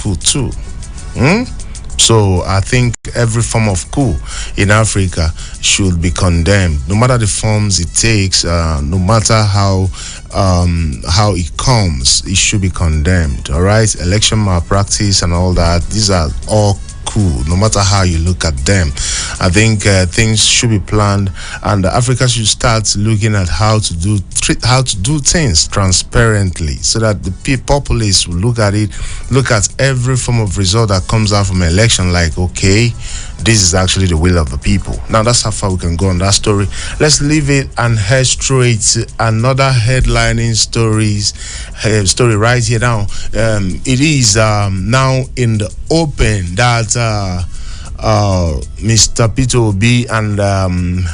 coup too. So I think every form of coup in Africa should be condemned, no matter the forms it takes, no matter how it comes, it should be condemned. All right, election malpractice and all that, these are all cool, no matter how you look at them. I think things should be planned, and Africa should start looking at how to do things transparently, so that the populace will look at every form of result that comes out from an election like, okay, this is actually the will of the people. Now that's how far we can go on that story. Let's leave it and head straight to another headlining story right here now. It is now in the open that Mr. Peter Obi and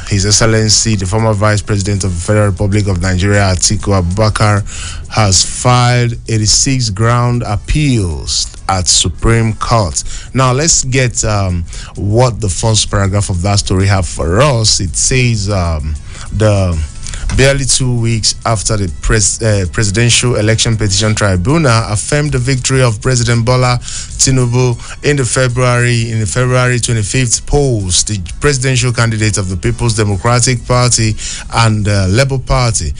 His Excellency, the former Vice President of the Federal Republic of Nigeria, Atiku Abubakar, has filed 86 ground appeals at Supreme Court. Now, let's get what the first paragraph of that story have for us. It says barely 2 weeks after the Presidential Election Petition Tribunal affirmed the victory of President Bola Tinubu in the February 25th polls, the presidential candidate of the People's Democratic Party and Labour Party,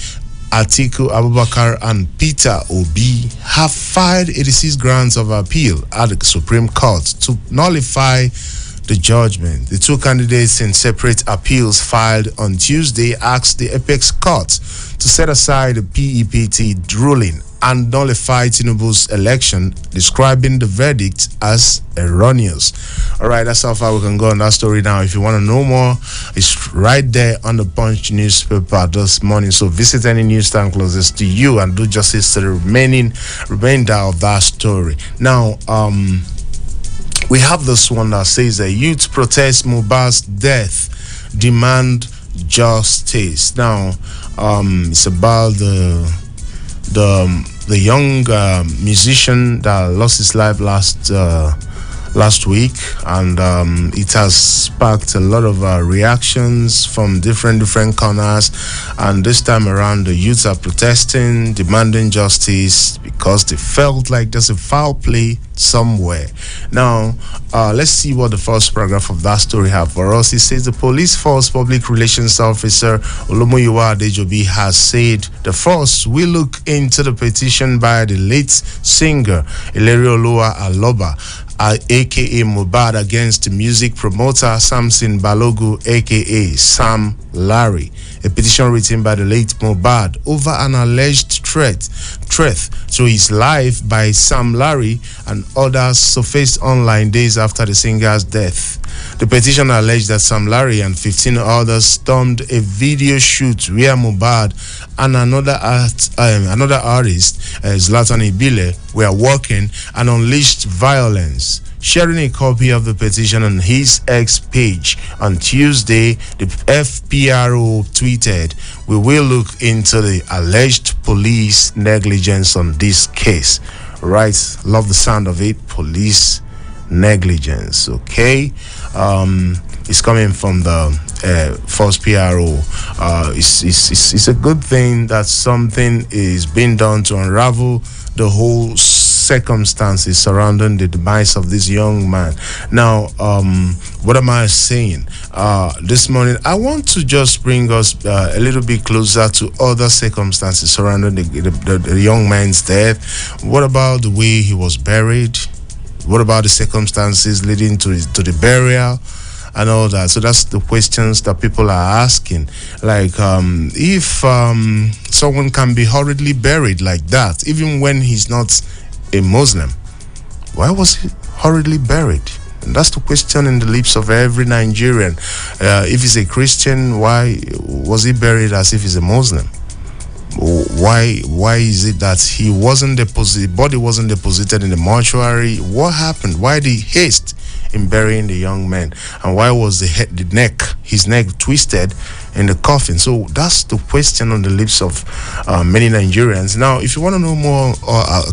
Atiku Abubakar and Peter Obi, have filed 86 grounds of appeal at the Supreme Court to nullify the judgment. The two candidates in separate appeals filed on Tuesday asked the Apex Court to set aside the PEPT ruling and nullify Tinubu's election, describing the verdict as erroneous. All right, that's how far we can go on that story now. If you want to know more, it's right there on the Punch newspaper this morning. So visit any newsstand closest to you and do justice to the remainder of that story. Now, we have this one that says a youth protest Mohbad's death, demand justice. Now, it's about the young musician that lost his life last week, and it has sparked a lot of reactions from different corners. And this time around, the youths are protesting, demanding justice, because they felt like there's a foul play somewhere. Now, let's see what the first paragraph of that story have for us. It says the police force public relations officer Olomuyiwa Adejobi has said the force will look into the petition by the late singer Ilerioluwa Aloba, aka Mohbad, against music promoter Samson Balogu, aka Sam Larry. A petition written by the late Mohbad over an alleged threat to his life by Sam Larry and others surfaced online days after the singer's death. The petition alleged that Sam Larry and 15 others stormed a video shoot where Mohbad and another artist, Zlatan Ibile, were working and unleashed violence. Sharing a copy of the petition on his X page on Tuesday, the FPRO tweeted, "We will look into the alleged police negligence on this case." Right, love the sound of it, police negligence. Okay, it's coming from the first PRO. It's a good thing that something is being done to unravel the whole circumstances surrounding the demise of this young man. Now, what am I saying? This morning, I want to just bring us a little bit closer to other circumstances surrounding the young man's death. What about the way he was buried? What about the circumstances leading to the burial and all that? So that's the questions that people are asking. Like, if someone can be hurriedly buried like that, even when he's not a Muslim, why was he hurriedly buried? And that's the question in the lips of every Nigerian. If he's a Christian, why was he buried as if he's a Muslim? Why is it that body wasn't deposited in the mortuary? What happened? Why the haste in burying the young man? And why was his neck twisted in the coffin? So that's the question on the lips of many Nigerians. Now, if you want to know more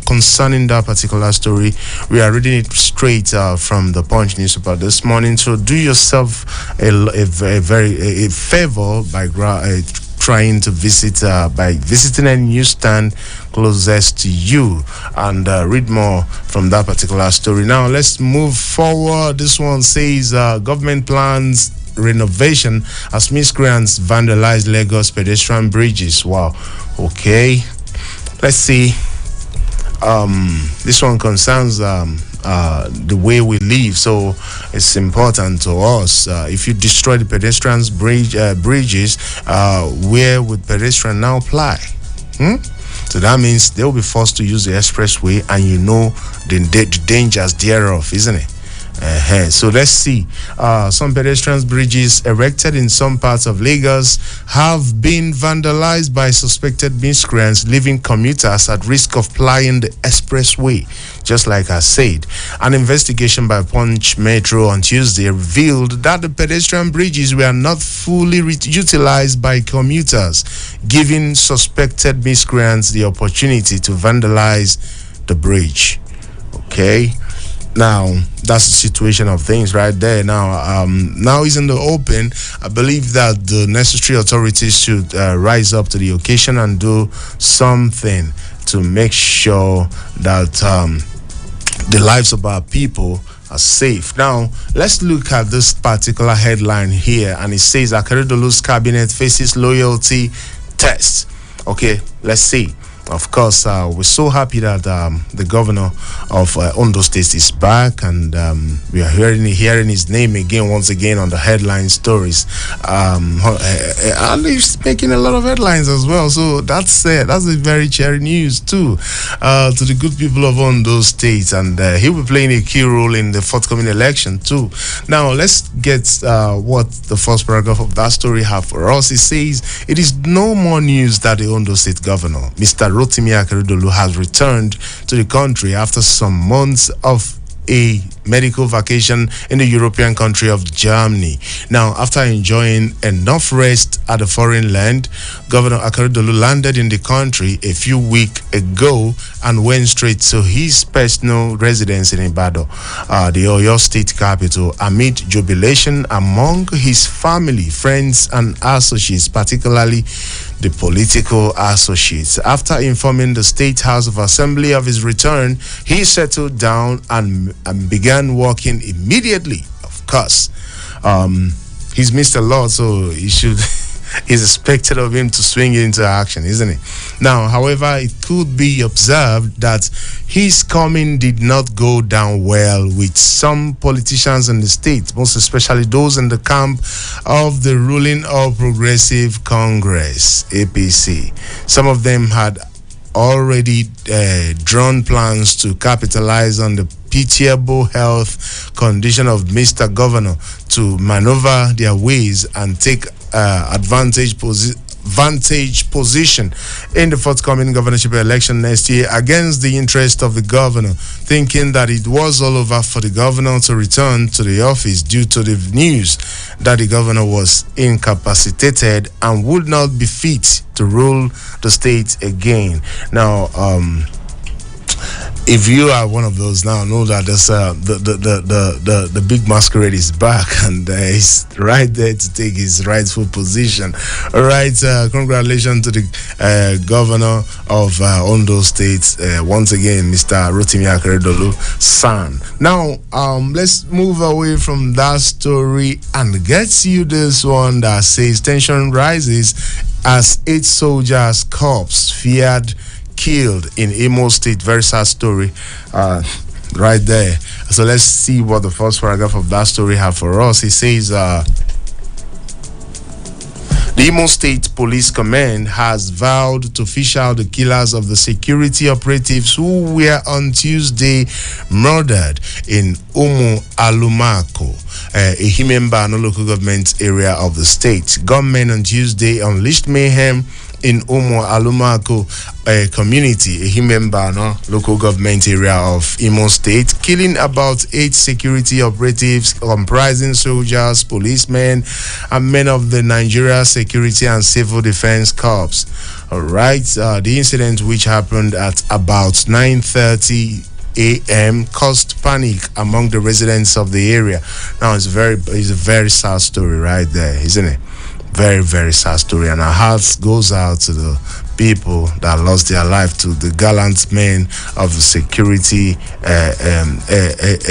concerning that particular story, we are reading it straight from the Punch newspaper this morning. So do yourself a favor by trying to visit by visiting a newsstand closest to you and read more from that particular story. Now let's move forward. This one says government plans renovation as miscreants vandalize Lagos pedestrian bridges. Wow. Okay, let's see. This one concerns the way we live, so it's important to us. If you destroy the pedestrians bridges, where would pedestrian now apply? So that means they will be forced to use the expressway, and you know the dangers thereof, isn't it? So let's see. Some pedestrian bridges erected in some parts of Lagos have been vandalized by suspected miscreants, leaving commuters at risk of plying the expressway. Just like I said, an investigation by Punch Metro on Tuesday revealed that the pedestrian bridges were not fully utilized by commuters, giving suspected miscreants the opportunity to vandalize the bridge. Okay. Now, that's the situation of things right there. Now it's in the open. I believe that the necessary authorities should rise up to the occasion and do something to make sure that the lives of our people are safe. Now, let's look at this particular headline here, and it says Akeredolu's cabinet faces loyalty test. Okay, let's see. Of course, we're so happy that the governor of Ondo State is back, and we are hearing his name once again on the headline stories. And he's making a lot of headlines as well. So that's a very cheery news too to the good people of Ondo State, and he'll be playing a key role in the forthcoming election too. Now let's get what the first paragraph of that story have for us. It says it is no more news that the Ondo State governor, Mr. Rotimi Akeredolu, has returned to the country after some months of a medical vacation in the European country of Germany. Now, after enjoying enough rest at a foreign land, Governor Akeredolu landed in the country a few weeks ago and went straight to his personal residence in Ibadan, the Oyo State capital, amid jubilation among his family, friends, and associates, particularly the political associates. After informing the State House of Assembly of his return, he settled down and began working immediately. Of course, he's Mr. Lord, so he should is expected of him to swing into action, isn't it? Now, however, it could be observed that his coming did not go down well with some politicians in the state, most especially those in the camp of the ruling All Progressive Congress, APC. Some of them had already drawn plans to capitalize on the pitiable health condition of Mr. Governor to maneuver their ways and take vantage position in the forthcoming governorship election next year against the interest of the governor, thinking that it was all over for the governor to return to the office due to the news that the governor was incapacitated and would not be fit to rule the state again. Now, if you are one of those now, know that there's the big masquerade is back, and he's right there to take his rightful position. All right, congratulations to the governor of Ondo State once again, Mr. Rotimi Akeredolu San. Now, let's move away from that story and get you this one that says tension rises as 8 soldiers' corpse feared killed in Imo State. Very sad story right there. So let's see what the first paragraph of that story have for us. It says the Imo State Police Command has vowed to fish out the killers of the security operatives who were on Tuesday murdered in Umu Alumako, a Himemba local government area of the state. Gunmen on Tuesday unleashed mayhem in Umu Alumako community, a Himemba local government area of Imo State, killing about 8 security operatives comprising soldiers, policemen, and men of the Nigeria Security and Civil Defense Corps. All right, the incident, which happened at about 9:30 a.m., caused panic among the residents of the area. Now, it's a very sad story right there, isn't it? Very, very sad story, and our hearts goes out to the people that lost their life, to the gallant men of the security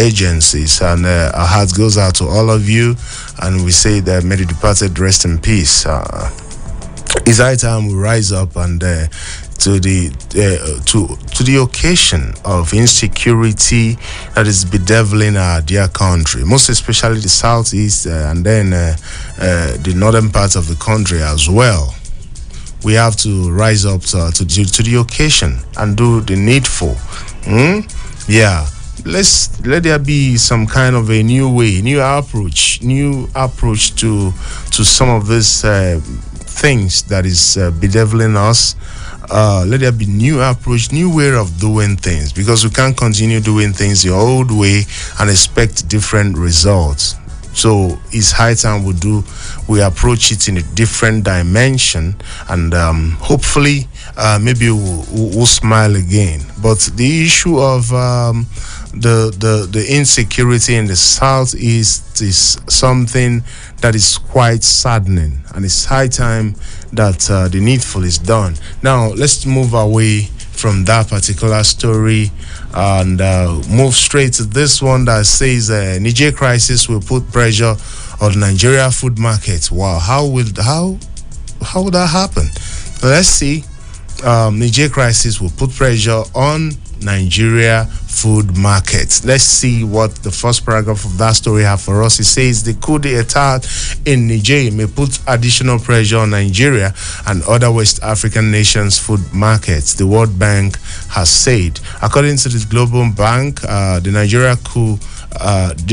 agencies, and our hearts goes out to all of you, and we say that may the departed rest in peace. It's high time we rise up and to the occasion of insecurity that is bedeviling our dear country, most especially the southeast and then the northern parts of the country as well. We have to rise up to the occasion and do the needful. Yeah, let there be some kind of a new way, new approach to some of these things that is bedeviling us. Let there be new approach, new way of doing things, because we can't continue doing things the old way and expect different results. So it's high time we approach it in a different dimension, and hopefully maybe we'll smile again. But the issue of the insecurity in the southeast is something that is quite saddening, and it's high time that the needful is done. Now let's move away from that particular story and move straight to this one that says Niger crisis will put pressure on Nigeria food market. Wow, how would that happen? Let's see. Niger crisis will put pressure on Nigeria food market. Let's see what the first paragraph of that story have for us. It says the coup d'etat in Niger may put additional pressure on Nigeria and other West African nations' food markets, the World Bank has said. According to the Global Bank, the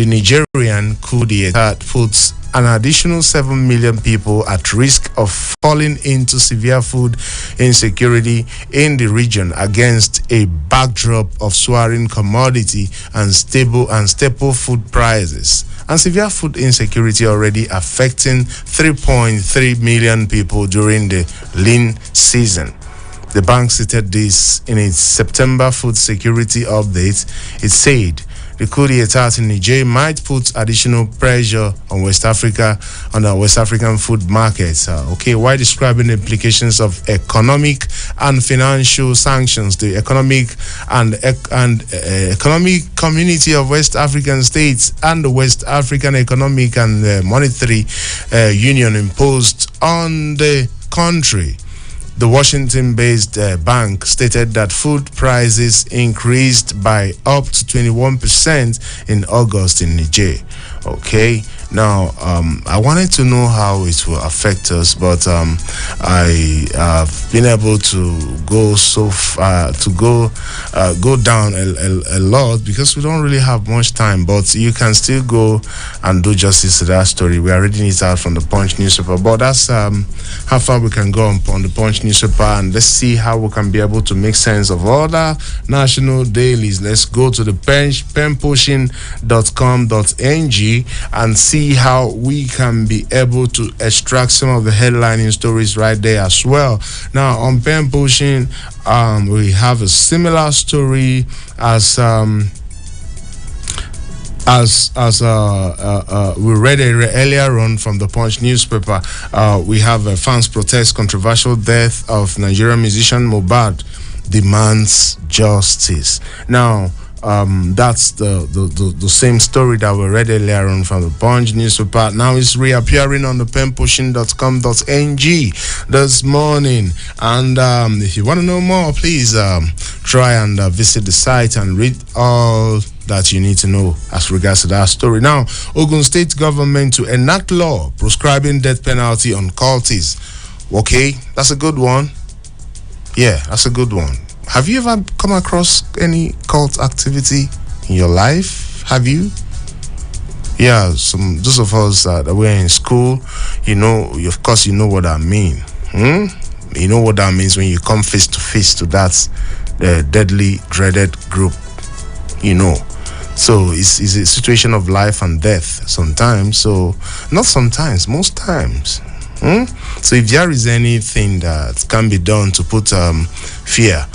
Nigerian coup d'etat puts an additional 7 million people at risk of falling into severe food insecurity in the region against a backdrop of soaring commodity and staple food prices, and severe food insecurity already affecting 3.3 million people during the lean season. The bank stated this in its September food security update. It said the coup d'etat in Niger might put additional pressure on West Africa, on the West African food markets. While describing the implications of economic and financial sanctions, the economic economic community of West African states and the West African Economic and Monetary Union imposed on the country. The Washington-based bank stated that food prices increased by up to 21% in August in Niger. Okay, now I wanted to know how it will affect us, but I have been able to go so far, to go down a lot, because we don't really have much time. But you can still go and do justice to that story. We are reading it out from the Punch newspaper, but that's how far we can go on the Punch newspaper, and let's see how we can be able to make sense of other national dailies. Let's go to the penpushing.com.ng and see how we can be able to extract some of the headlining stories right there as well. Now on Pen Pushing, we have a similar story as we read it earlier on from the Punch newspaper. We have fans protest controversial death of Nigerian musician Mohbad, demands justice. Now that's the same story that we read earlier on from the Punch newspaper. Now it's reappearing on the penpushing.com.ng this morning. And if you want to know more, please try and visit the site and read all that you need to know as regards to that story. Now, Ogun State government to enact law prescribing death penalty on cultists. Okay, that's a good one. Yeah, that's a good one. Have you ever come across any cult activity in your life? Have you? Yeah, those of us that were in school, you know, of course, you know what I mean. You know what that means when you come face to face to that deadly, dreaded group. You know, so it's a situation of life and death sometimes. So not sometimes, most times. So if there is anything that can be done to put fear,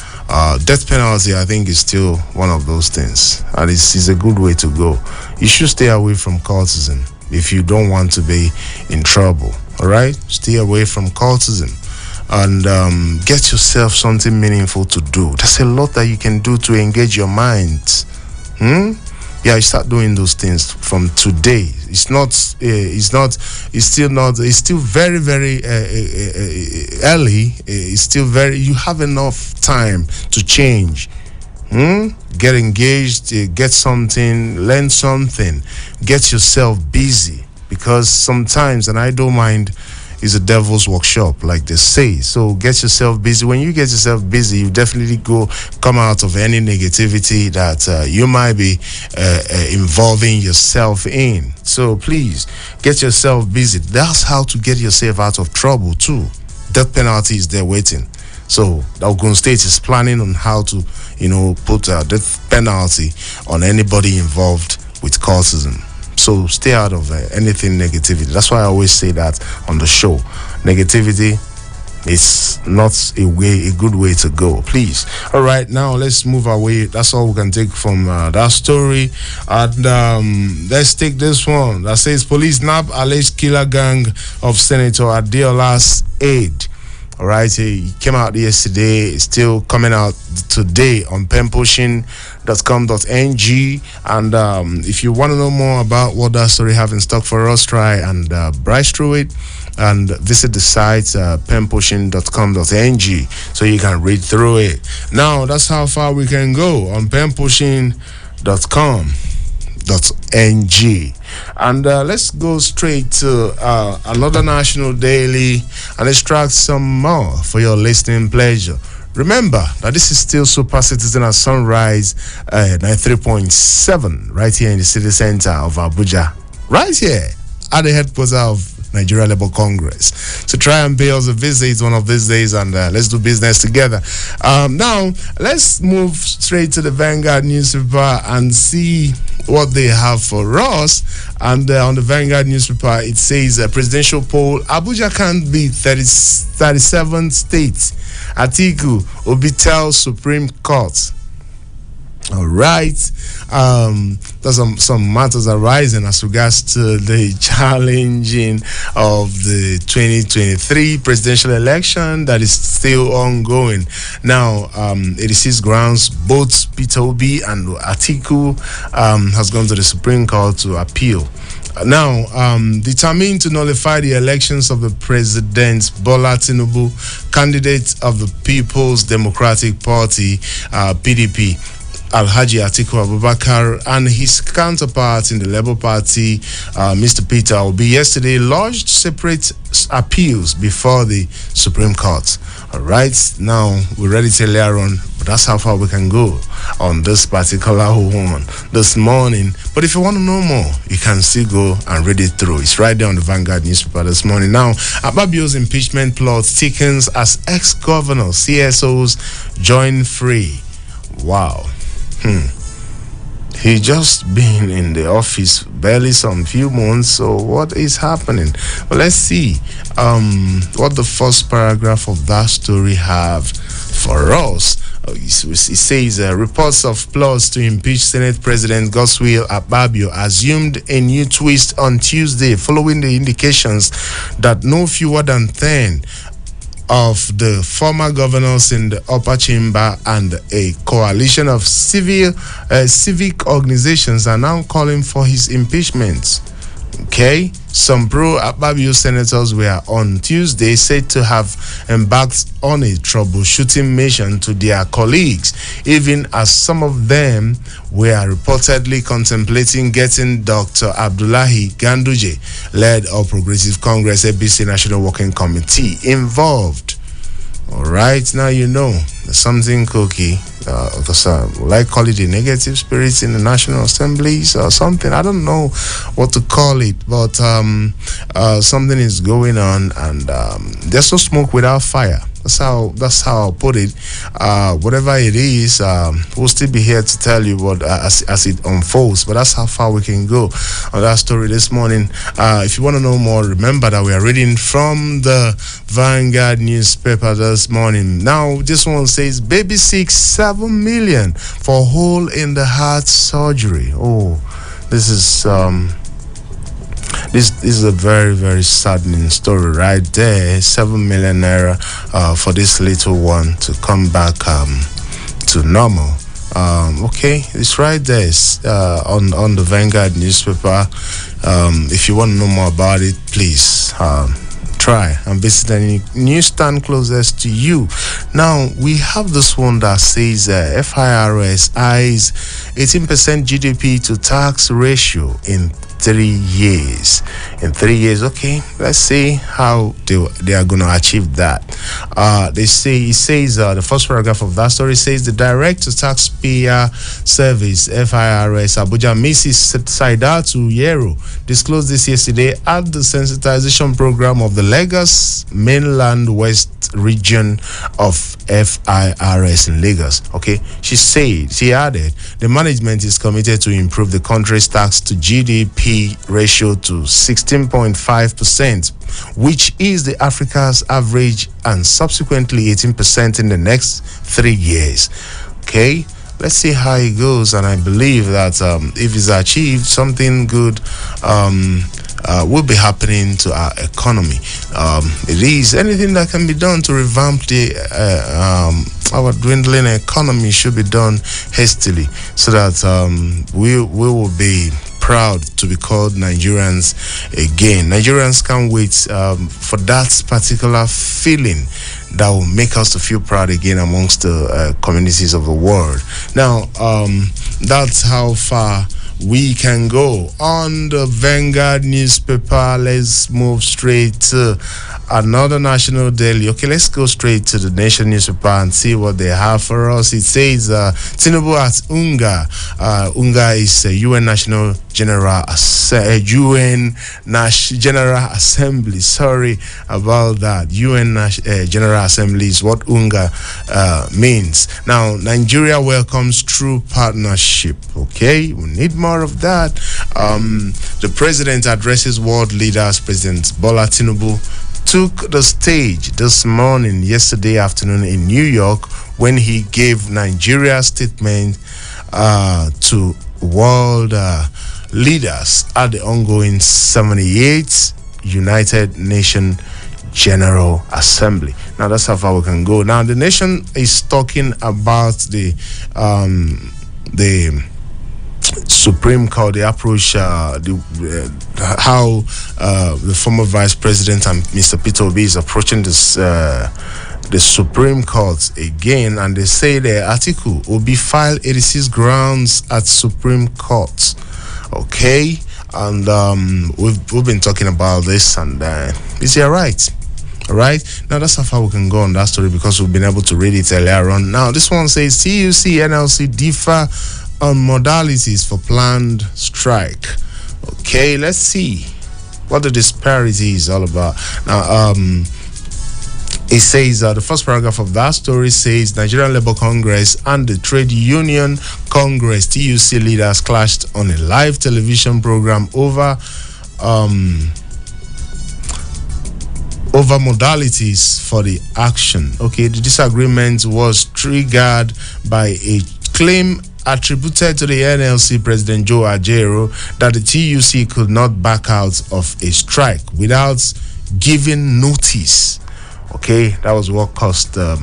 death penalty, I think, is still one of those things, and it's a good way to go. You should stay away from cultism if you don't want to be in trouble. All right, stay away from cultism, and get yourself something meaningful to do. There's a lot that you can do to engage your mind. Yeah, you start doing those things from today. It's still very, very early. It's still very, you have enough time to change. Get engaged, get something, learn something, get yourself busy, because sometimes, and I don't mind, is a devil's workshop, like they say. So get yourself busy. When you get yourself busy, you definitely come out of any negativity that you might be involving yourself in. So please get yourself busy. That's how to get yourself out of trouble too. Death penalty is there waiting. So the Ogun State is planning on how to, put a death penalty on anybody involved with cultism. So stay out of anything negativity. That's why I always say that on the show. Negativity is not a good way to go. Please. All right, now let's move away. That's all we can take from that story. And let's take this one that says police nab alleged killer gang of Senator Adeola's aide. All right, he came out yesterday. It's still coming out today on penpushing.com.ng. And if you want to know more about what that story have in stock for us, try and browse through it and visit the site penpushing.com.ng so you can read through it. Now, that's how far we can go on penpushing.com.ng. And let's go straight to another national daily and extract some more for your listening pleasure. Remember that this is still Super Citizen at Sunrise 93.7 right here in the city center of Abuja, right here at the headquarters of Nigeria Labour Congress. So try and pay us a visit one of these days, and let's do business together. Now, let's move straight to the Vanguard newspaper and see what they have for us. And on the Vanguard newspaper, it says presidential poll, Abuja can't be 37 states. Atiku Obi tells Supreme Court. All right. There's some matters arising as regards to the challenging of the 2023 presidential election that is still ongoing. Now, 86 grounds, both Peter Obi and Atiku has gone to the Supreme Court to appeal. Now, determined to nullify the elections of the President Bola Tinubu, candidate of the People's Democratic Party, PDP, Alhaji Atiku Abubakar, and his counterpart in the Labour Party, Mr. Peter Obi, yesterday lodged separate appeals before the Supreme Court. All right, now we're ready to later on, but that's how far we can go on this particular one this morning. But if you want to know more, you can still go and read it through. It's right there on the Vanguard newspaper this morning. Now, Akpabio's impeachment plot thickens as ex-governor CSOs join free. Wow. He just been in the office barely some few months, so what is happening? Well, let's see what the first paragraph of that story have for us. It says reports of plots to impeach Senate President Godswill Akpabio assumed a new twist on Tuesday following the indications that no fewer than 10 of the former governors in the upper chamber and a coalition of civic organizations are now calling for his impeachment. Okay, some pro-Akpabio senators were on Tuesday said to have embarked on a troubleshooting mission to their colleagues, even as some of them were reportedly contemplating getting Dr. Abdullahi Ganduje, led of Progressive Congress ABC National Working Committee, involved. All right, now you know there's something cookie. Will I call it the negative spirits in the National Assemblies or something? I don't know what to call it, but something is going on, and there's no smoke without fire. That's how I'll put it. Whatever it is, we'll still be here to tell you what as it unfolds. But that's how far we can go on that story this morning. If you want to know more, remember that we are reading from the Vanguard newspaper this morning. Now, this one says baby seeks 7 million for hole in the heart surgery. Oh, this is This is a very, very saddening story right there. 7 million naira for this little one to come back to normal. Okay, it's right there on the Vanguard newspaper. If you want to know more about it, please try and visit any newsstand closest to you. Now we have this one that says FIRS eyes 18% GDP to tax ratio in 3 years. In 3 years, okay, let's see how they are going to achieve that. It says the first paragraph of that story says the direct to taxpayer service FIRS Abuja Mrs. Saidatu Yero disclosed this yesterday at the sensitization program of the Lagos Mainland West region of FIRS in Lagos. Okay, she added the management is committed to improve the country's tax to GDP ratio to 16.5%, which is the Africa's average, and subsequently 18% in the next 3 years. Okay, let's see how it goes, and I believe that if it's achieved, something good will be happening to our economy. It is anything that can be done to revamp our dwindling economy should be done hastily, so that we will be proud to be called Nigerians again. Nigerians can't wait for that particular feeling that will make us to feel proud again amongst the communities of the world. Now, that's how far we can go on the Vanguard newspaper. Let's move straight to another national daily. Okay, let's go straight to the Nation newspaper and see what they have for us. It says Tinubu at Unga. Unga is UN National General Assembly. Sorry about that. UN General Assembly is what Unga means. Now, Nigeria welcomes true partnership. Okay, we need more of that. The president addresses world leaders. President Bola Tinubu took the stage yesterday afternoon in New York, when he gave Nigeria's statement to world leaders at the ongoing 78th United Nations General Assembly. Now that's how far we can go. Now the nation is talking about the Supreme Court, the approach, how the former Vice President and Mr. Peter Obi is approaching this the Supreme Court again, and they say the article will be filed 86 grounds at Supreme Court. Okay, and we've been talking about this, and is he right? All right, now that's how far we can go on that story, because we've been able to read it earlier on. Now this one says TUC NLC differ on modalities for planned strike. Okay, let's see what the disparity is all about. Now, it says the first paragraph of that story says Nigerian Labour Congress and the Trade Union Congress TUC leaders clashed on a live television program over modalities for the action. Okay, the disagreement was triggered by a claim attributed to the NLC President Joe Ajero that the TUC could not back out of a strike without giving notice. Okay, that was what caused the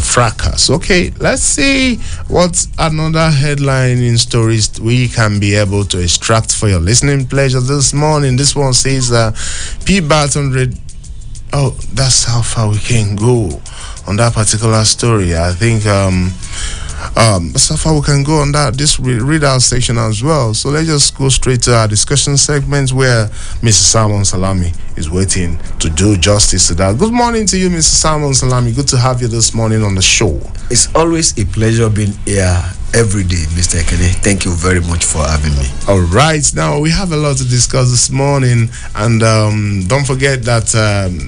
fracas. Okay, let's see what another headline in stories we can be able to extract for your listening pleasure this morning. This one says P-BAT 100. Oh, that's how far we can go on that particular story. I think so far we can go on that this readout section as well. So let's just go straight to our discussion segment, where Mr. Salmon Salami is waiting to do justice to that. Good morning to you, Mr. Salmon Salami. Good to have you this morning on the show. It's always a pleasure being here every day, Mr. Ekene. Thank you very much for having me. All right, now we have a lot to discuss this morning, and don't forget that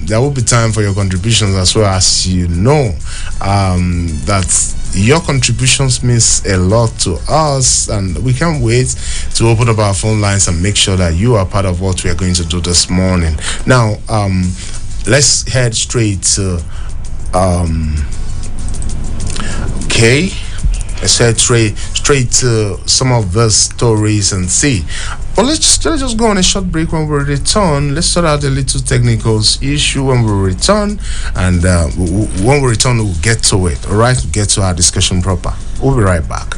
there will be time for your contributions as well. As you know, that your contributions means a lot to us, and we can't wait to open up our phone lines and make sure that you are part of what we are going to do this morning. Now, let's head straight to okay. let's head straight to some of the stories and see. But let's just go on a short break. When we return, let's sort out a little technical issue when we return, and when we return, we'll get to it. All right, we'll get to our discussion proper. We'll be right back.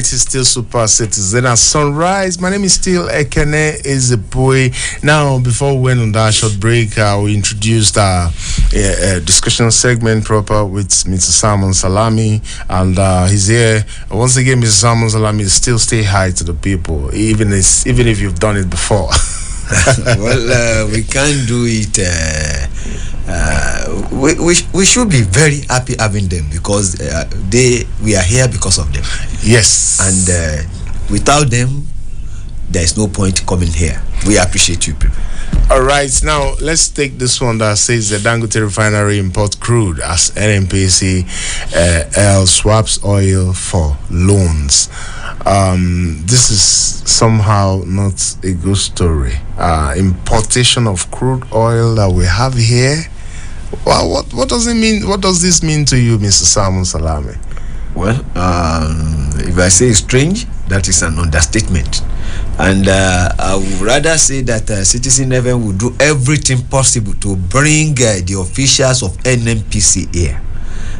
It's still Super Citizen at Sunrise. My name is still Ekene is a boy. Now, before we went on that short break, we introduced a discussion segment proper with Mr. Simon Salami, and he's here once again. Mr. Simon Salami, still stay high to the people, even if you've done it before. Well, we can't do it. We should be very happy having them, because we are here because of them. Yes. And without them, there is no point coming here. We appreciate you people. All right, now let's take this one that says the Dangote refinery import crude as NNPC swaps oil for loans. This is somehow not a good story. Importation of crude oil that we have here. Well, what does it mean? What does this mean to you, Mr. Simon Salami? Well, if I say strange, that is an understatement. And I would rather say that Citizen FM will do everything possible to bring the officials of NNPC here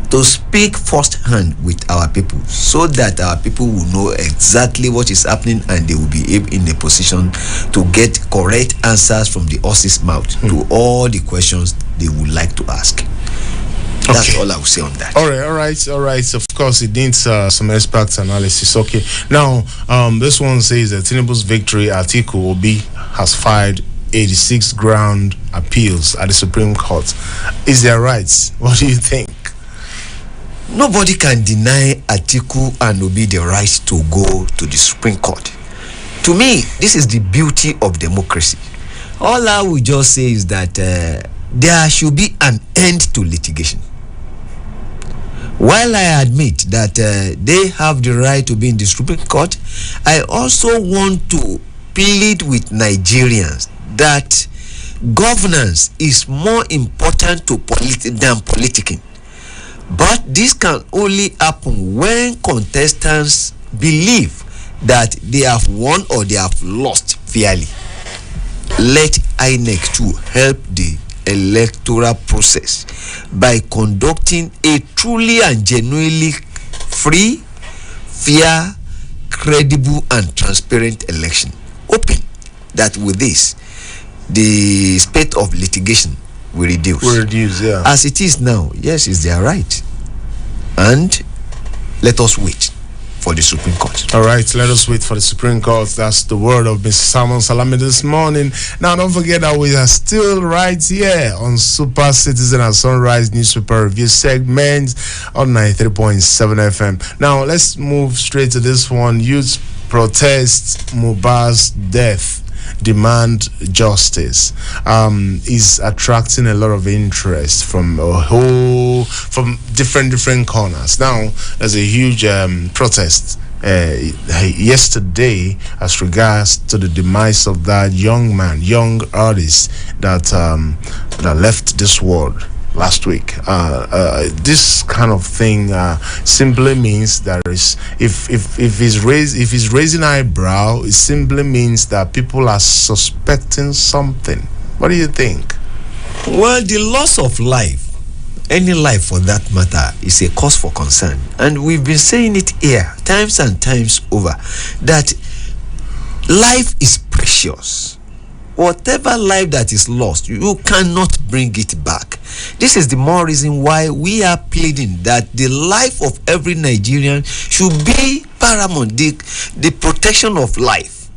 to speak firsthand with our people, so that our people will know exactly what is happening, and they will be in a position to get correct answers from the horse's mouth to all the questions they would like to ask. That's all I will say on that. All right. Of course, it needs some expert analysis. Okay. Now, this one says that Tinubu's victory, Atiku Obi has filed 86 ground appeals at the Supreme Court. Is there rights? What do you think? Nobody can deny Atiku and Obi the right to go to the Supreme Court. To me, this is the beauty of democracy. All I will just say is that there should be an end to litigation. While I admit that they have the right to be in the Supreme Court, I also want to plead with Nigerians that governance is more important than politicking. But this can only happen when contestants believe that they have won or they have lost fairly. Let INEC to help the electoral process by conducting a truly and genuinely free, fair, credible and transparent election. Hoping that with this, the spate of litigation will reduce. Yeah. As it is now, yes, it's their right. And let us wait for the Supreme Court. All right, let us wait for the Supreme Court. That's the word of Mr. Simon Salami this morning. Now, don't forget that we are still right here on Super Citizen and Sunrise Newspaper Review segment on 93.7 FM. Now, let's move straight to this one. Youth protest Mohbad's death, demand justice, is attracting a lot of interest from different corners. Now, there's a huge protest yesterday as regards to the demise of that young artist that left this world last week. This kind of thing simply means that if he's raising eyebrow, it simply means that people are suspecting something. What do you think? Well, the loss of life, any life for that matter, is a cause for concern. And we've been saying it here times and times over that life is precious. Whatever life that is lost, you cannot bring it back. This is the more reason why we are pleading that the life of every Nigerian should be paramount. The protection of life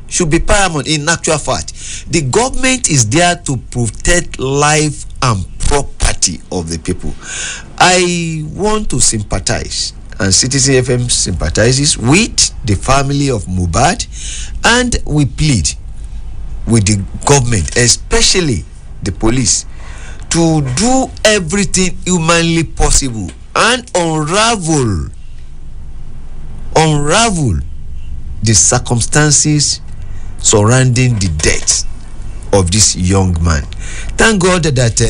should be paramount. In actual fact, the government is there to protect life and property of the people. I want to sympathize, and Citizen FM sympathizes with the family of Mohbad, and we plead with the government, especially the police, to do everything humanly possible and unravel the circumstances surrounding the death of this young man. Thank God that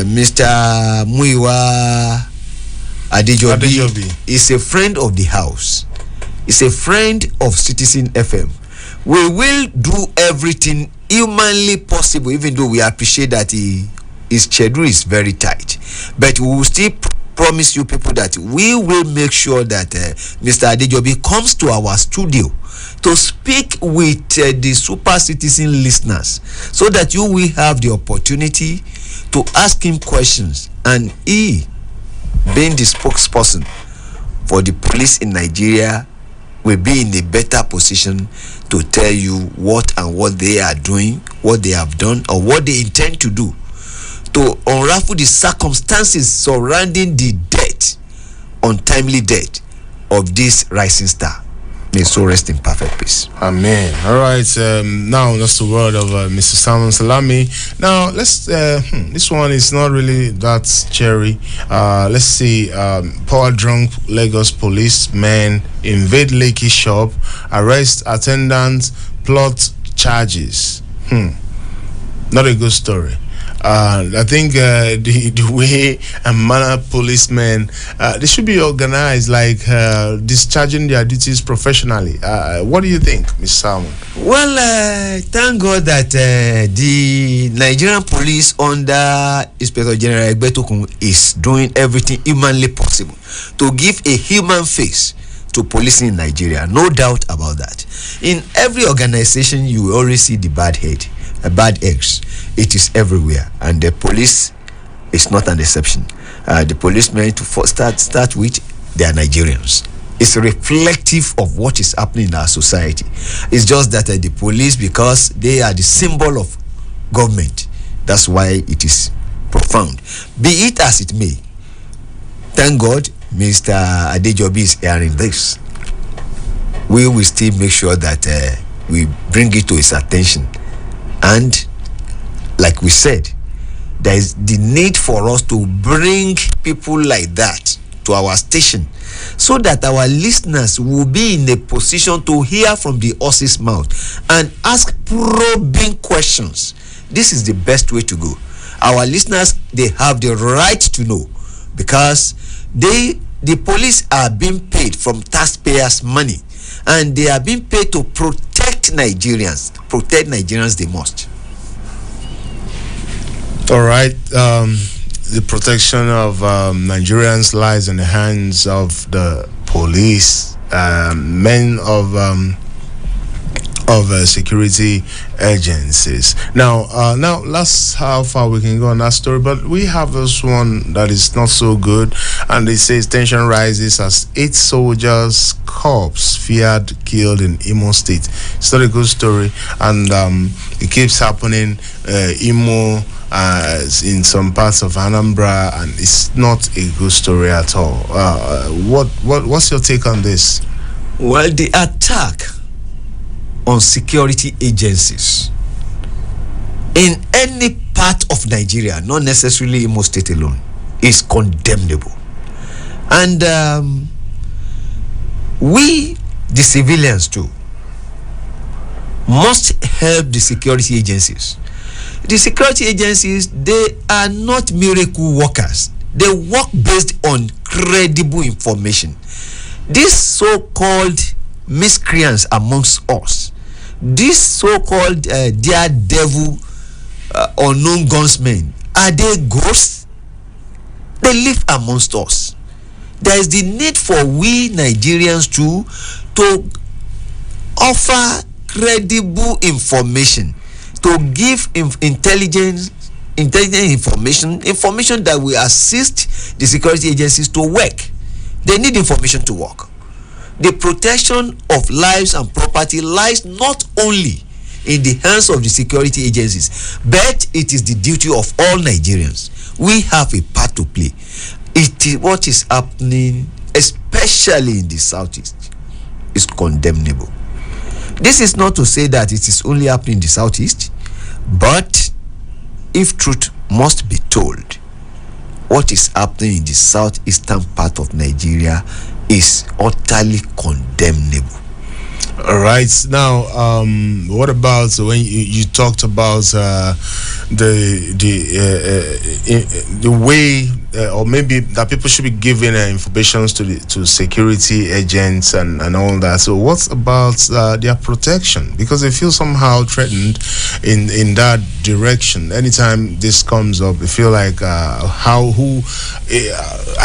Mr. Muiwa Adejobi is a friend of the house. Is a friend of Citizen FM. We will do everything humanly possible, even though we appreciate that his schedule is very tight. But we will still promise you people that we will make sure that Mr. Adejobi comes to our studio to speak with the Super Citizen listeners, so that you will have the opportunity to ask him questions, and he, being the spokesperson for the police in Nigeria, will be in a better position to tell you what they are doing, what they have done, or what they intend to do to unravel the circumstances surrounding the death, untimely death of this rising star. May so rest in perfect peace. Amen. All right. Now that's the word of Mr. Simon Salami. Now let's. This one is not really that cherry. Let's see. Power drunk Lagos policemen invade Lekki shop, arrest attendant, plot charges. Not a good story. I think the way and manner policemen, they should be organized, like discharging their duties professionally. What do you think, Ms. Salmon? Well, thank God that the Nigerian police under Inspector General Egbetokun is doing everything humanly possible to give a human face to policing in Nigeria. No doubt about that. In every organization, you will always see the bad eggs. It is everywhere, and the police is not an exception. The policemen, to start with, they are Nigerians. It's reflective of what is happening in our society. It's just that the police, because they are the symbol of government, that's why it is profound. Be it as it may, thank God Mr. Adejobi is hearing this. We will still make sure that we bring it to his attention. And like we said, there is the need for us to bring people like that to our station, so that our listeners will be in a position to hear from the horse's mouth and ask probing questions. This is the best way to go. Our listeners, they have the right to know, because the police are being paid from taxpayers' money, and they are being paid to protect Nigerians the most. All right. The protection of Nigerians lies in the hands of the police, men of security agencies. Now that's how far we can go on that story. But we have this one that is not so good, and it says tension rises as 8 soldiers corpse feared killed in Imo State. It's not a good story, and it keeps happening. Imo. In some parts of Anambra, and it's not a good story at all. What's your take on this? Well, the attack on security agencies in any part of Nigeria, not necessarily Imo State alone, is condemnable. And we, the civilians too, must help the security agencies. The security agencies, they are not miracle workers. They work based on credible information. These so-called miscreants amongst us, These so-called daredevil unknown gunsmen, are they ghosts? They live amongst us. There is the need for we Nigerians to offer credible information, to give intelligent information that will assist the security agencies to work. They need information to work. The protection of lives and property lies not only in the hands of the security agencies, but it is the duty of all Nigerians. We have a part to play. It is what is happening, especially in the southeast, is condemnable. This is not to say that it is only happening in the southeast, but if truth must be told, what is happening in the southeastern part of Nigeria is utterly condemnable. All right. Now, what about when you talked about the way, or maybe that people should be giving information to security agents and all that? So, what's about their protection? Because they feel somehow threatened in that direction. Anytime this comes up, they feel like are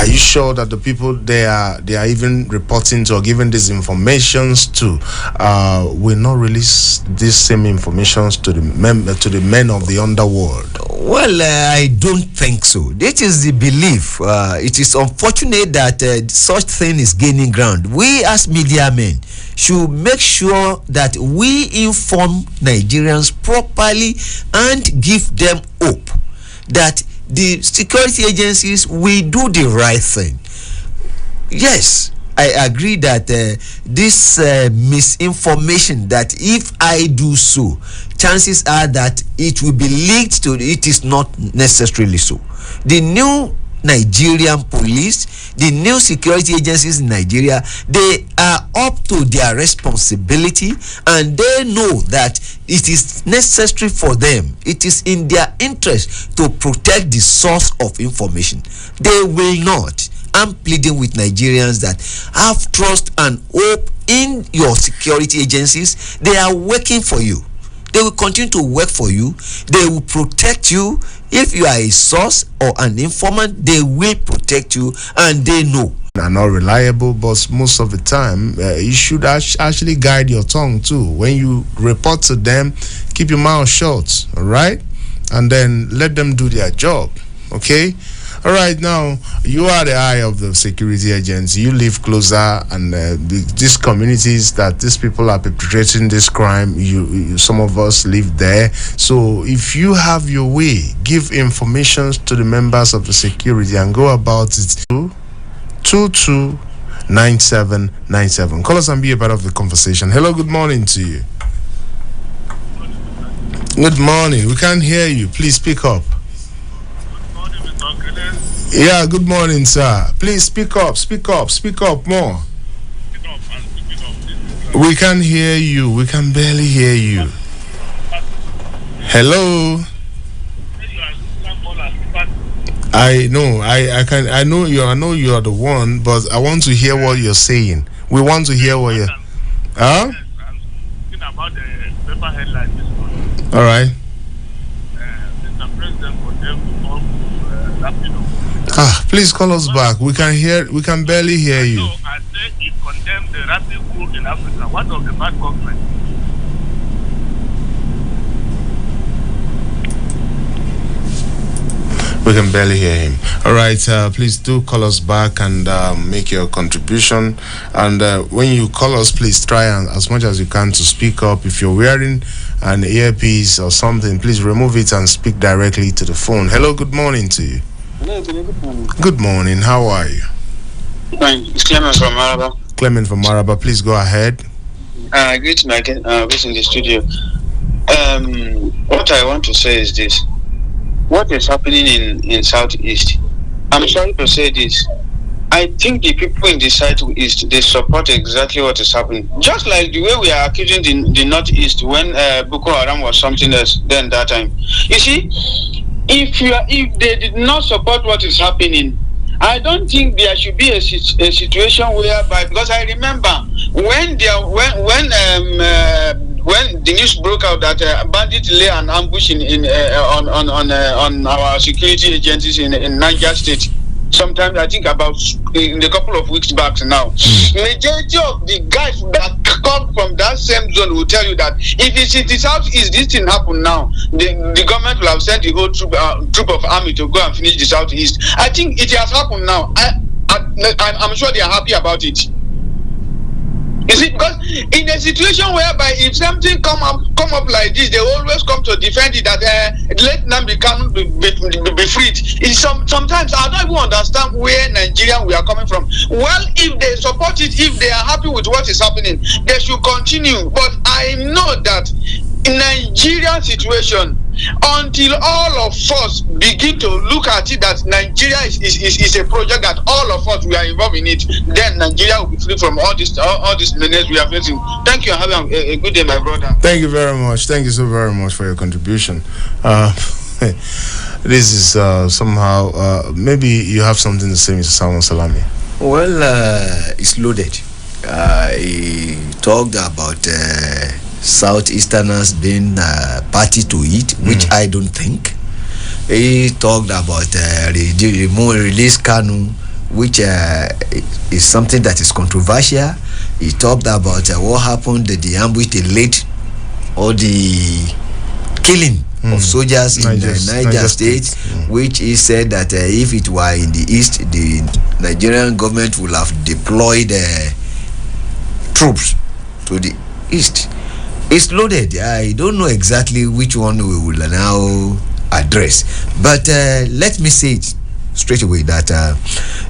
you sure that the people they are even reporting to or giving these informations to will not release these same informations to the men of the underworld? Well, I don't think so. This is the belief. It is unfortunate that such thing is gaining ground. We as media men should make sure that we inform Nigerians properly and give them hope that the security agencies will do the right thing. Yes, I agree that this misinformation, that if I do so, chances are that it will be linked to it, is not necessarily so. The new Nigerian police, the new security agencies in Nigeria, they are up to their responsibility, and they know that it is necessary for them, it is in their interest to protect the source of information. They will not. I'm pleading with Nigerians that have trust and hope in your security agencies. They are working for you. They will continue to work for you. They will protect you. If you are a source or an informant, they will protect you, and they know. Are not reliable, but most of the time you should actually guide your tongue too. When you report to them, keep your mouth shut, all right, and then let them do their job. Okay. All right, now you are the eye of the security agents. You live closer, and these communities that these people are perpetrating this crime, you some of us live there. So if you have your way, give information to the members of the security and go about it. 229797. Call us and be a part of the conversation. Hello, good morning to you. Good morning. We can't hear you. Please speak up. Yeah, good morning, sir. Please speak up more. We can't hear you. We can barely hear you. Hello. I know. I know you are the one, but I want to hear what you're saying. We want to hear what you're. Huh? About the paper headline this morning. All right. Mr. President for them to all please call us back. We can barely hear you. So I said he condemned the rapid coup in Africa. What of the bad government? We can barely hear him. All right, please do call us back and make your contribution. And when you call us, please try and as much as you can to speak up. If you're wearing an earpiece or something, please remove it and speak directly to the phone. Hello, good morning to you. Hello, good morning. Good morning. How are you? Fine. It's Clement from Maraba. Clement from Maraba, please go ahead. Great to get in the studio. What I want to say is this. What is happening in Southeast? I'm sorry to say this. I think the people in the Southeast, they support exactly what is happening. Just like the way we are accusing the Northeast when Boko Haram was something else then that time. You see, if they did not support what is happening, I don't think there should be a situation whereby, because I remember when when the news broke out that bandits lay an ambush on our security agencies in Niger State. Sometimes I think about in a couple of weeks back now, majority of the guys that come from that same zone will tell you that if it's in the southeast, this thing happen now, the government will have sent the whole troop of army to go and finish the southeast. I think it has happened now. I'm sure they are happy about it. You see, because in a situation whereby if something come up like this, they always come to defend it that let them be freed. Sometimes I don't even understand where Nigerian we are coming from. Well, if they support it, if they are happy with what is happening, they should continue. But I know that in Nigerian situation, until all of us begin to look at it that Nigeria is a project that all of us we are involved in it, then Nigeria will be free from all this menace we are facing. Thank you and have a good day, my brother. Thank you very much. Thank you so very much for your contribution. This is somehow maybe you have something to say, Mr. Salman Salami. Well, it's loaded. He talked about Southeasterners being party to it, which I don't think. He talked about release Kanu, which is something that is controversial. He talked about what happened, the ambush, the late, or the killing of soldiers in Niger State, which he said that if it were in the east, the Nigerian government would have deployed troops to the east. It's loaded. I don't know exactly which one we will now address, but let me say it straight away that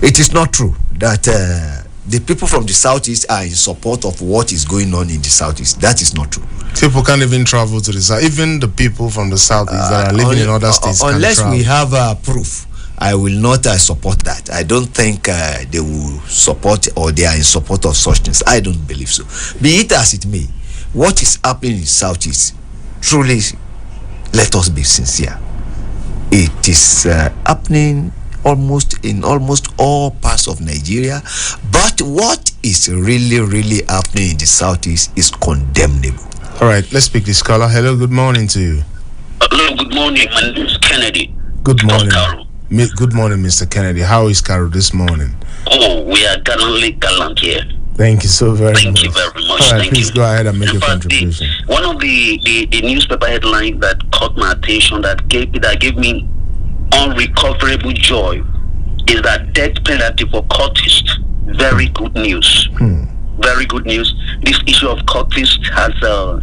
it is not true that the people from the southeast are in support of what is going on in the southeast. That is not true. People can't even travel to the south. Even the people from the southeast that are living in other states unless can't we have proof. I will not support that. I don't think they will support or they are in support of such things. I don't believe so. Be it as it may, what is happening in Southeast, truly, let us be sincere. It is happening in almost all parts of Nigeria. But what is really happening in the Southeast is condemnable. All right, let's pick this caller. Hello, good morning to you. Hello, good morning. My name is Kennedy. Good morning. Good morning, Mr. Kennedy. How is Carol this morning? Oh, we are gallant here. Thank you so very much. Thank you very much. All right, please go ahead and make a contribution. One of the newspaper headlines that caught my attention that gave me unrecoverable joy is that death penalty for cultists. Very good news. Very good news. This issue of cultists has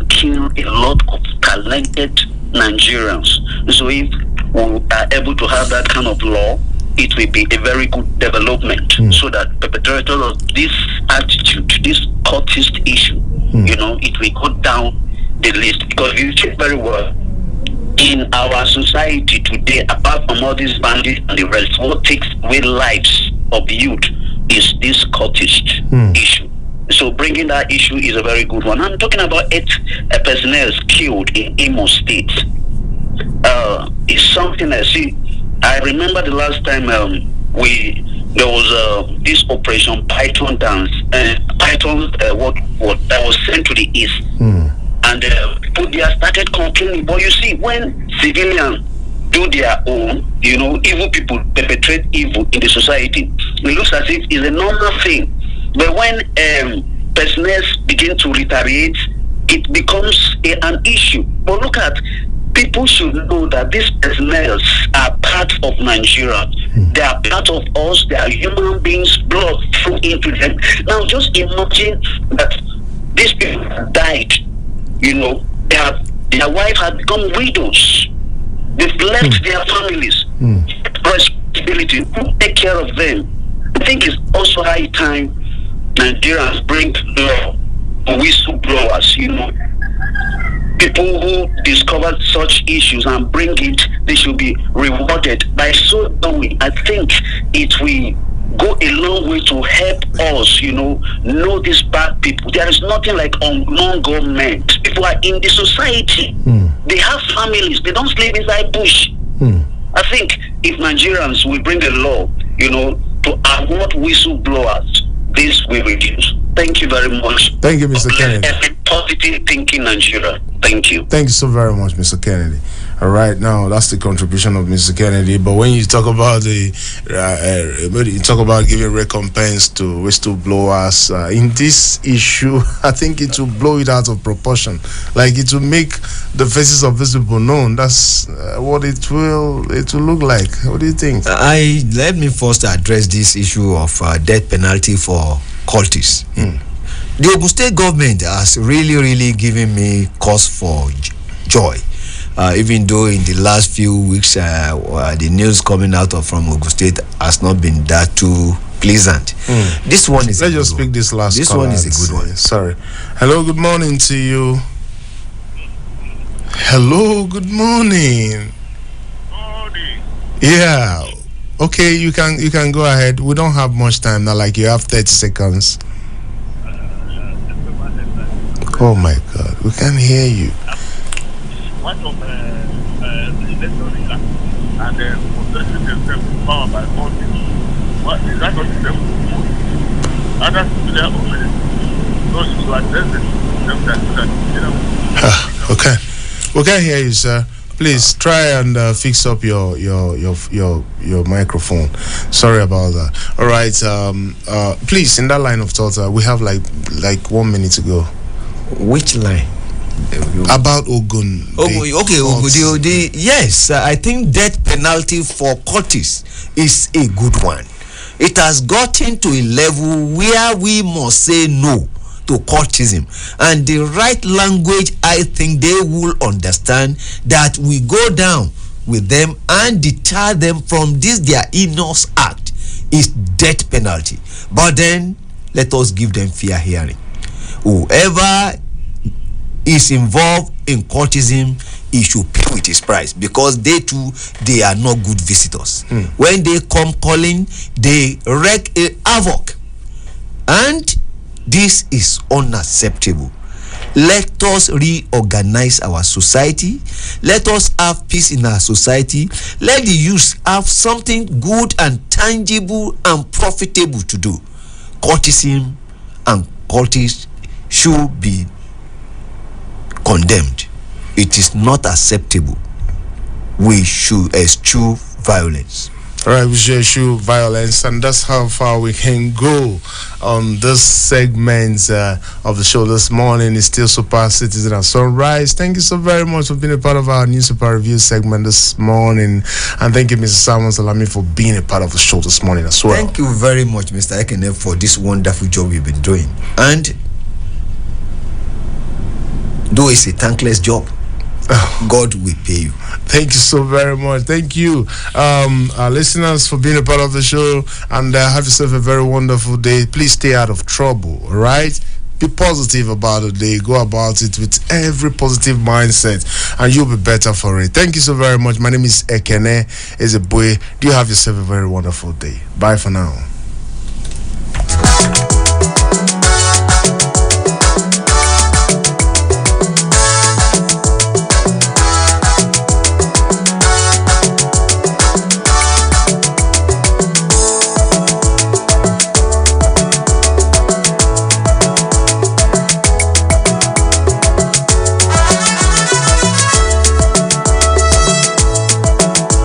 killed a lot of talented Nigerians. So if we are able to have that kind of law, it will be a very good development so that perpetrators of this attitude, this cultist issue, it will go down the list. Because you check very well, in our society today, apart from all these bandits and the rest, what takes away lives of youth is this cultist issue. So bringing that issue is a very good one. I'm talking about 8 personnel killed in Imo State. It's something I see. I remember the last time there was this Operation Python dance, Python what that was sent to the east, and people there started complaining. But you see, when civilians do their own, evil people perpetrate evil in the society, it looks as if it's a normal thing. But when personnel begin to retaliate, it becomes an issue. But look at, people should know that these personnel are part of Nigeria. They are part of us. They are human beings, blood flow into them. Now just imagine that these people died, their wife had become widows. They've left their families. Responsibility to take care of them. I think it's also high time Nigerians bring law for whistleblowers, people who discover such issues and bring it, they should be rewarded. By so doing, I think it will go a long way to help us, know these bad people. There is nothing like non-government. People are in the society. They have families. They don't live inside bush. I think if Nigerians will bring the law, to award whistleblowers, this will reduce. Thank you very much. Thank you, Mr. Kennedy. Every positive thinking Nigeria. Thank you. Thank you so very much, Mr. Kennedy. All right, now that's the contribution of Mr. Kennedy. But when you talk about you talk about giving recompense to whistleblowers in this issue, I think it will blow it out of proportion. Like it will make the faces of these people known. That's what it will look like. What do you think? Let me first address this issue of death penalty for cultists. The Ogun State government has really given me cause for joy. Even though in the last few weeks the news coming out from Ogun State has not been that too pleasant. This one is let's just pick this last. This one is a good one. Sorry. Hello, good morning to you. Hello, good morning. Yeah. Okay, you can go ahead. We don't have much time now. Like you have 30 seconds. Oh my God, we can't hear you. One of the electoral and then possessing themselves with power by force. What is that not the same? Others to their own minutes. So you should address them Okay, we can't hear you, sir. Please try and fix up your microphone. Sorry about that. All right. Please, in that line of thought, we have like 1 minute to go. Which line? About Ogun. Okay, yes, I think death penalty for cultists is a good one. It has gotten to a level where we must say no to cultism, and the right language, I think they will understand that we go down with them and deter them from this their heinous act is death penalty. But then let us give them fair hearing. Whoever is involved in cultism, he should pay with his price, because they are not good visitors. When they come calling, they wreak a havoc, and this is unacceptable. Let us reorganize our society. Let us have peace in our society. Let the youth have something good and tangible and profitable to do. Cultism and cultists should be condemned. It is not acceptable. We should eschew violence. All right, we should eschew violence, and that's how far we can go on this segment of the show this morning. It's still Super Citizen at Sunrise. Thank you so very much for being a part of our new Super Review segment this morning, and thank you, Mr. Simon Salami, for being a part of the show this morning as well. Thank you very much, Mr. Ekene, for this wonderful job you've been doing. And though it's a thankless job, God will pay you. Thank you so very much. Thank you, our listeners, for being a part of the show, and have yourself a very wonderful day. Please stay out of trouble, all right? Be positive about the day. Go about it with every positive mindset, and you'll be better for it. Thank you so very much. My name is Ekene Ezeboye. Do you have yourself a very wonderful day. Bye for now.